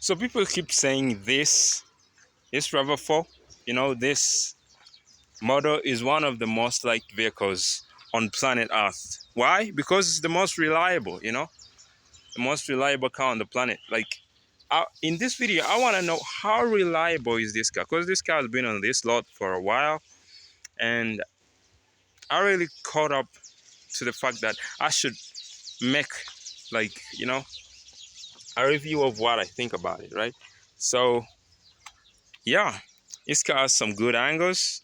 So people keep saying this RAV4, this model is one of the most liked vehicles on planet Earth. Why? Because it's the most reliable, the most reliable car on the planet. Like, in this video, I want to know how reliable is this car, because this car has been on this lot for a while, and I really caught up to the fact that I should make, like, a review of what I think about it, right? So yeah, this car has some good angles,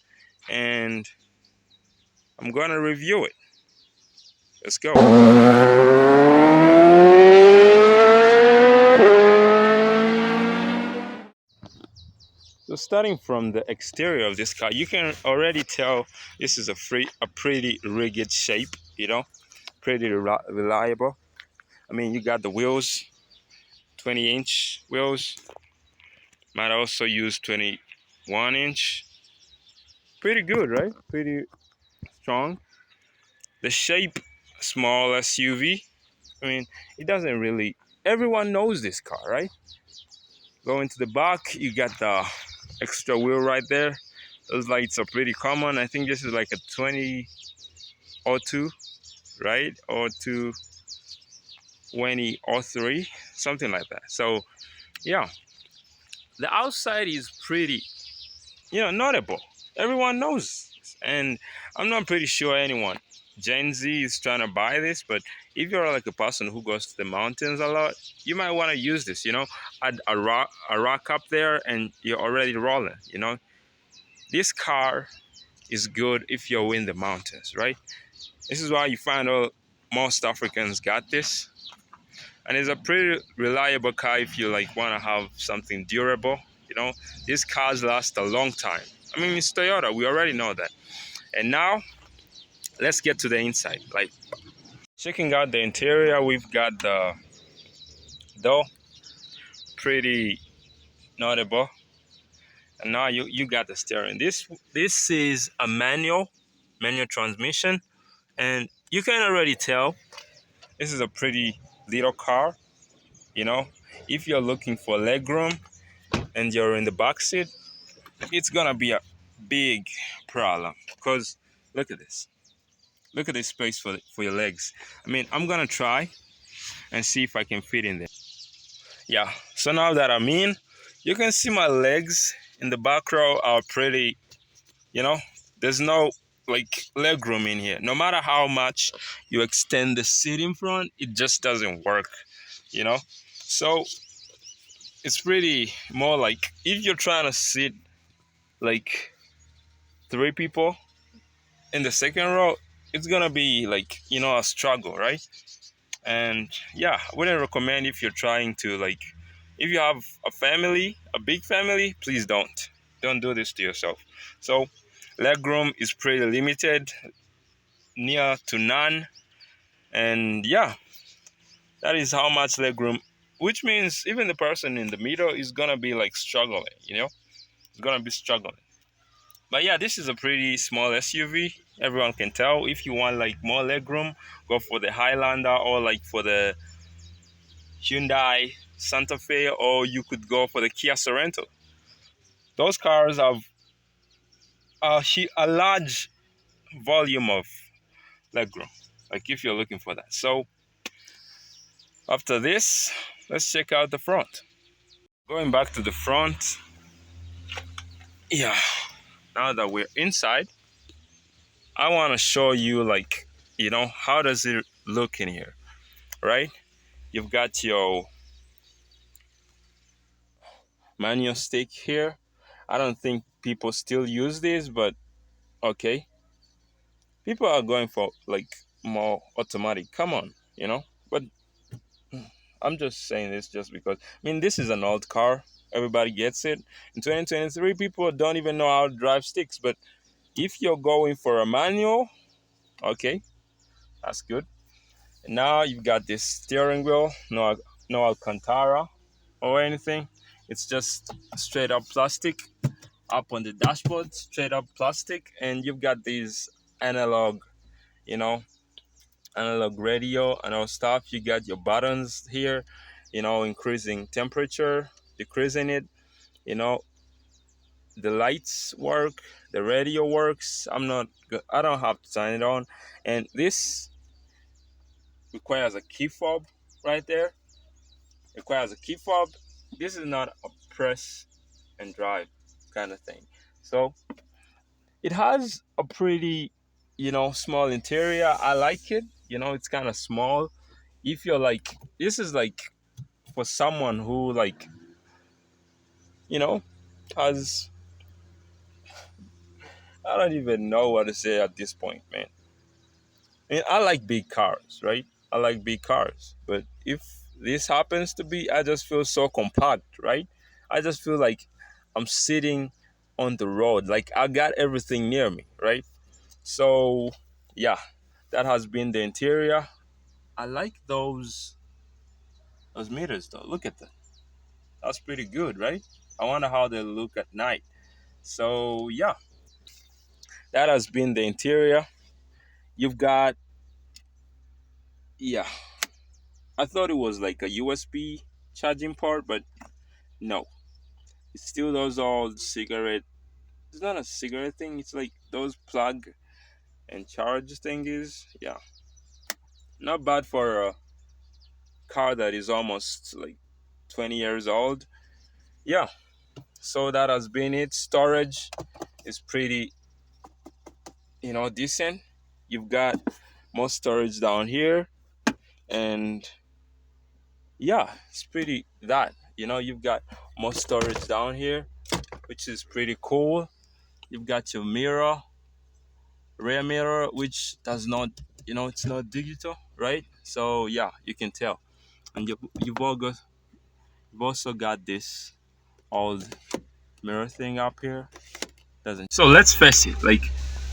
and I'm gonna review it. Let's go. So starting from the exterior of this car, you can already tell this is a pretty rigid shape, pretty reliable. I mean, you got the wheels, 20-inch wheels. Might also use 21-inch. Pretty good, right? Pretty strong. The shape, small SUV. I mean, it doesn't really. Everyone knows this car, right? Going to the back, you got the extra wheel right there. Those lights are pretty common. I think this is like a 2002, right? Or 2003, something like that. So yeah, the outside is pretty, notable. Everyone knows this. And I'm not pretty sure anyone Gen Z is trying to buy this, but if you're like a person who goes to the mountains a lot, you might want to use this, add a rock up there and you're already rolling, This car is good if you're in the mountains, right? This is why you find most Africans got this. And it's a pretty reliable car if you like want to have something durable, These cars last a long time. I mean, it's Toyota, we already know that. And now let's get to the inside. Like, checking out the interior, we've got the door, pretty notable. And now you got the steering. This is a manual transmission, and you can already tell this is a pretty little car. If you're looking for legroom and you're in the back seat, it's gonna be a big problem, because look at this. Look at this space for your legs. I mean, I'm gonna try and see if I can fit in there. Yeah, so now that I'm in, you can see my legs in the back row are pretty, there's no like leg room in here. No matter how much you extend the seat in front, it just doesn't work, So it's pretty more like if you're trying to sit like 3 people in the second row, it's gonna be like, a struggle, right? And yeah, I wouldn't recommend if you're trying to like, if you have a big family, please don't do this to yourself. So legroom is pretty limited, near to none. And yeah, that is how much legroom, which means even the person in the middle is gonna be like struggling, it's gonna be struggling. But yeah, this is a pretty small SUV. Everyone can tell. If you want like more legroom, go for the Highlander or like for the Hyundai Santa Fe, or you could go for the Kia Sorento. Those cars have a large volume of legroom, like if you're looking for that. So after this, let's check out the front. Going back to the front, yeah, now that we're inside, I want to show you like, how does it look in here, right? You've got your manual stick here. I don't think people still use this, but okay. People are going for like more automatic. Come on, But I'm just saying this just because, I mean, this is an old car. Everybody gets it. In 2023, people don't even know how to drive sticks. But if you're going for a manual, okay, that's good. And now you've got this steering wheel, no Alcantara or anything. It's just straight up plastic. Up on the dashboard, straight up plastic. And you've got these analog, you know, analog radio and all stuff. You got your buttons here, increasing temperature, decreasing it. You know, the lights work, the radio works. I don't have to turn it on, and this requires a key fob right there. Requires a key fob. This is not a press and drive kind of thing. So it has a pretty, small interior. I like it. It's kind of small. If you're like, this is like for someone who like, you know, has, I don't even know what to say at this point, man. I mean, I like big cars, right? I like big cars. But if this happens to be, I just feel so compact, right? I just feel like I'm sitting on the road. Like I got everything near me, right? So, yeah, that has been the interior. I like those meters though. Look at that. That's pretty good, right? I wonder how they look at night. So, yeah, that has been the interior. You've got, yeah, I thought it was like a USB charging port, but no. It still those old cigarette. It's not a cigarette thing. It's like those plug and charge thingies. Yeah, not bad for a car that is almost like 20 years old. Yeah. So that has been it. Storage is pretty, decent. You've got more storage down here, and yeah, it's pretty that. You've got more storage down here, which is pretty cool. You've got your mirror, rear mirror, which does not, it's not digital, right? So yeah, you can tell. And you've also got this old mirror thing up here. Doesn't. So let's face it, like,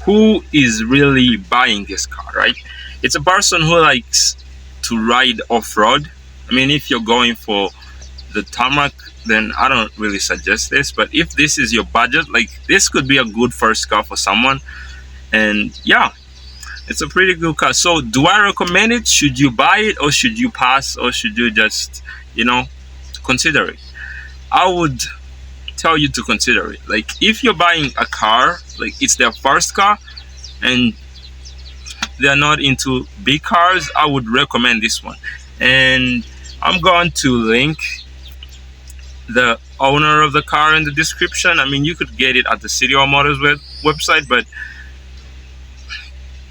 who is really buying this car, right? It's a person who likes to ride off-road. I mean, if you're going for the tarmac, then I don't really suggest this. But if this is your budget, like, this could be a good first car for someone. And yeah, it's a pretty good car. So do I recommend it? Should you buy it, or should you pass, or should you just, consider it? I would tell you to consider it. Like, if you're buying a car, like it's their first car and they're not into big cars, I would recommend this one. And I'm going to link the owner of the car in the description. I mean, you could get it at the City of Motors website, but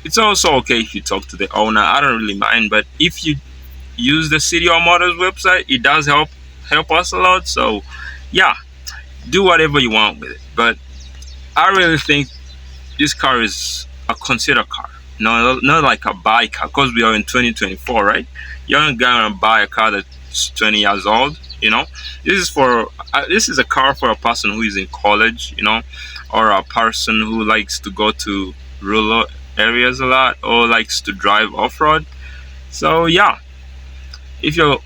it's also okay if you talk to the owner. I don't really mind, but if you use the City of Motors website, it does help us a lot. So yeah, do whatever you want with it. But I really think this car is a considered car. No, not like a buy car, because we are in 2024, right? You're not gonna buy a car that's 20 years old. This is a car for a person who is in college, or a person who likes to go to rural areas a lot, or likes to drive off-road. So yeah, if you're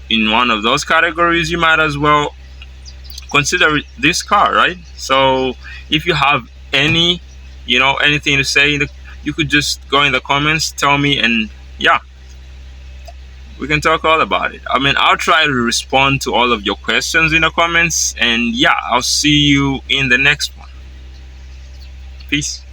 in one of those categories, you might as well consider this car, right? So if you have anything to say, you could just go in the comments, tell me, and yeah, we can talk all about it. I mean, I'll try to respond to all of your questions in the comments, and yeah, I'll see you in the next one. Peace.